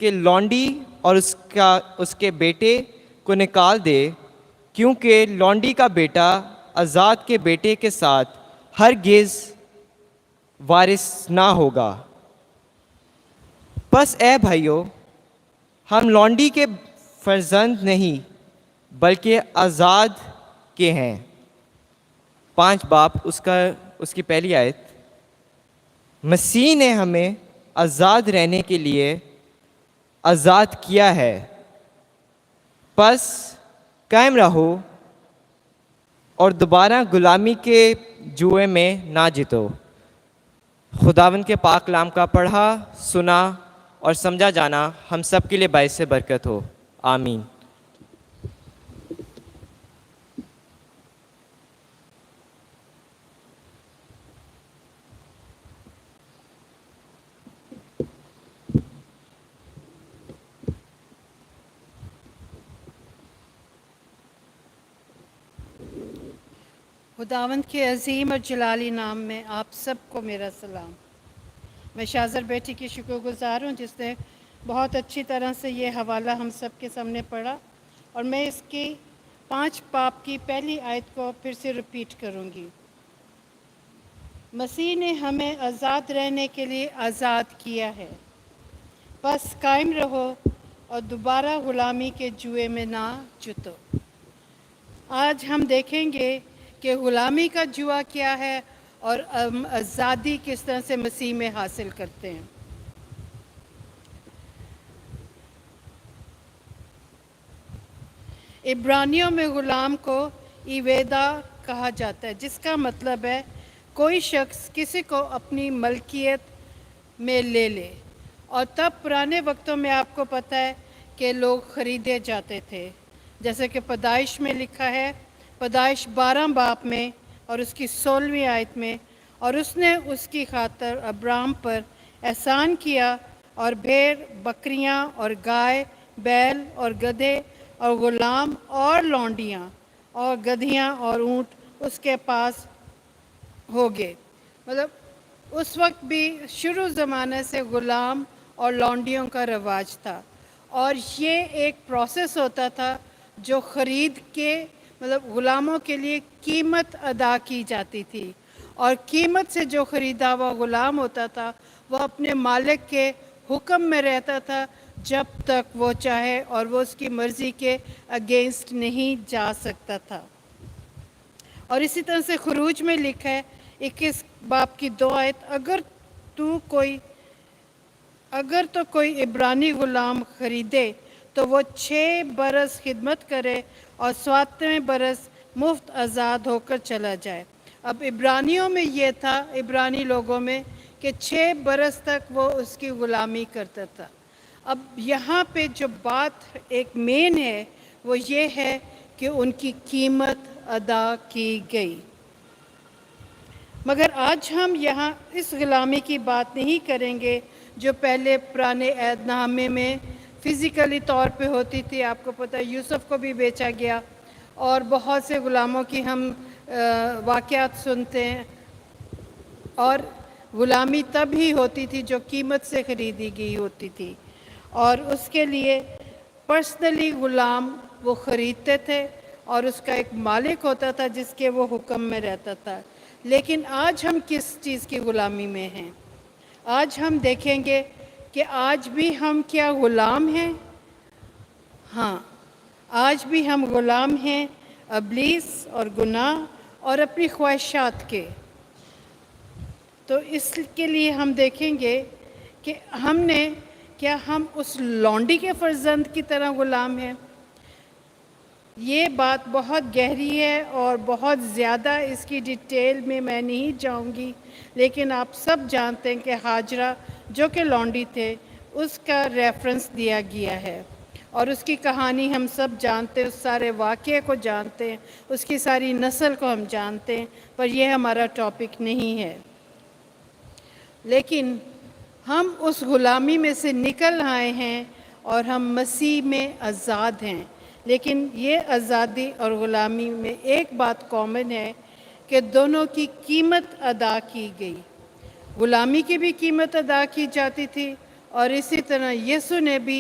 کہ لونڈی اور اس کے بیٹے کو نکال دے، کیونکہ لونڈی کا بیٹا آزاد کے بیٹے کے ساتھ ہرگز وارث نہ ہوگا۔ بس اے بھائیو، ہم لونڈی کے فرزند نہیں بلکہ آزاد کے ہیں۔ 5 باب اس کی پہلی آیت۔ مسیح نے ہمیں آزاد رہنے کے لیے آزاد کیا ہے، پس قائم رہو اور دوبارہ غلامی کے جوئے میں نہ جیتو۔ خداوند کے پاک کلام کا پڑھا، سنا اور سمجھا جانا ہم سب کے لیے باعث برکت ہو، آمین۔ خداوند کے عظیم اور جلالی نام میں آپ سب کو میرا سلام۔ میں شاذر بیٹی کی شکر گزار ہوں جس نے بہت اچھی طرح سے یہ حوالہ ہم سب کے سامنے پڑھا، اور میں اس کی 5 باب کی پہلی آیت کو پھر سے ریپیٹ کروں گی۔ مسیح نے ہمیں آزاد رہنے کے لیے آزاد کیا ہے، بس قائم رہو اور دوبارہ غلامی کے جوئے میں نہ جتو۔ آج ہم دیکھیں گے کہ غلامی کا جوا کیا ہے اور آزادی کس طرح سے مسیح میں حاصل کرتے ہیں۔ عبرانیوں میں غلام کو ایویدا کہا جاتا ہے، جس کا مطلب ہے کوئی شخص کسی کو اپنی ملکیت میں لے لے، اور تب پرانے وقتوں میں آپ کو پتہ ہے کہ لوگ خریدے جاتے تھے، جیسے کہ پیدائش میں لکھا ہے، پیدائش 12 باب میں اور اس کی 16ویں آیت میں، اور اس نے اس کی خاطر ابرام پر احسان کیا اور بھیڑ، بکریاں اور گائے، بیل اور گدھے اور غلام اور لونڈیاں اور گدھیاں اور اونٹ اس کے پاس ہو گئے۔ مطلب اس وقت بھی شروع زمانے سے غلام اور لونڈیوں کا رواج تھا، اور یہ ایک پروسیس ہوتا تھا جو خرید کے مطلب غلاموں کے لیے قیمت ادا کی جاتی تھی، اور قیمت سے جو خریدا ہوا غلام ہوتا تھا وہ اپنے مالک کے حکم میں رہتا تھا جب تک وہ چاہے، اور وہ اس کی مرضی کے اگینسٹ نہیں جا سکتا تھا۔ اور اسی طرح سے خروج میں لکھا ہے 21 باب کی 2 آیت، اگر تو کوئی عبرانی غلام خریدے تو وہ 6 برس خدمت کرے اور 7ویں برس مفت آزاد ہو کر چلا جائے۔ اب عبرانیوں میں یہ تھا، عبرانی لوگوں میں، کہ 6 برس تک وہ اس کی غلامی کرتا تھا۔ اب یہاں پہ جو بات ایک مین ہے وہ یہ ہے کہ ان کی قیمت ادا کی گئی۔ مگر آج ہم یہاں اس غلامی کی بات نہیں کریں گے جو پہلے پرانے عہد نامے میں فزیکلی طور پہ ہوتی تھی۔ آپ کو پتہ ہے یوسف کو بھی بیچا گیا، اور بہت سے غلاموں کی ہم واقعات سنتے ہیں، اور غلامی تب ہی ہوتی تھی جو قیمت سے خریدی گئی ہوتی تھی، اور اس کے لیے پرسنلی غلام وہ خریدتے تھے اور اس کا ایک مالک ہوتا تھا جس کے وہ حکم میں رہتا تھا۔ لیکن آج ہم کس چیز کی غلامی میں ہیں؟ آج ہم دیکھیں گے کہ آج بھی ہم کیا غلام ہیں؟ ہاں، آج بھی ہم غلام ہیں ابلیس اور گناہ اور اپنی خواہشات کے۔ تو اس کے لیے ہم دیکھیں گے کہ کیا ہم اس لونڈی کے فرزند کی طرح غلام ہیں؟ یہ بات بہت گہری ہے اور بہت زیادہ اس کی ڈیٹیل میں نہیں جاؤں گی، لیکن آپ سب جانتے ہیں کہ ہاجرہ جو کہ لونڈی تھے اس کا ریفرنس دیا گیا ہے، اور اس کی کہانی ہم سب جانتے ہیں، اس سارے واقعے کو جانتے ہیں، اس کی ساری نسل کو ہم جانتے ہیں، پر یہ ہمارا ٹاپک نہیں ہے۔ لیکن ہم اس غلامی میں سے نکل آئے ہیں اور ہم مسیح میں آزاد ہیں۔ لیکن یہ آزادی اور غلامی میں ایک بات کامن ہے کہ دونوں کی قیمت ادا کی گئی۔ غلامی کی بھی قیمت ادا کی جاتی تھی اور اسی طرح یسوع نے بھی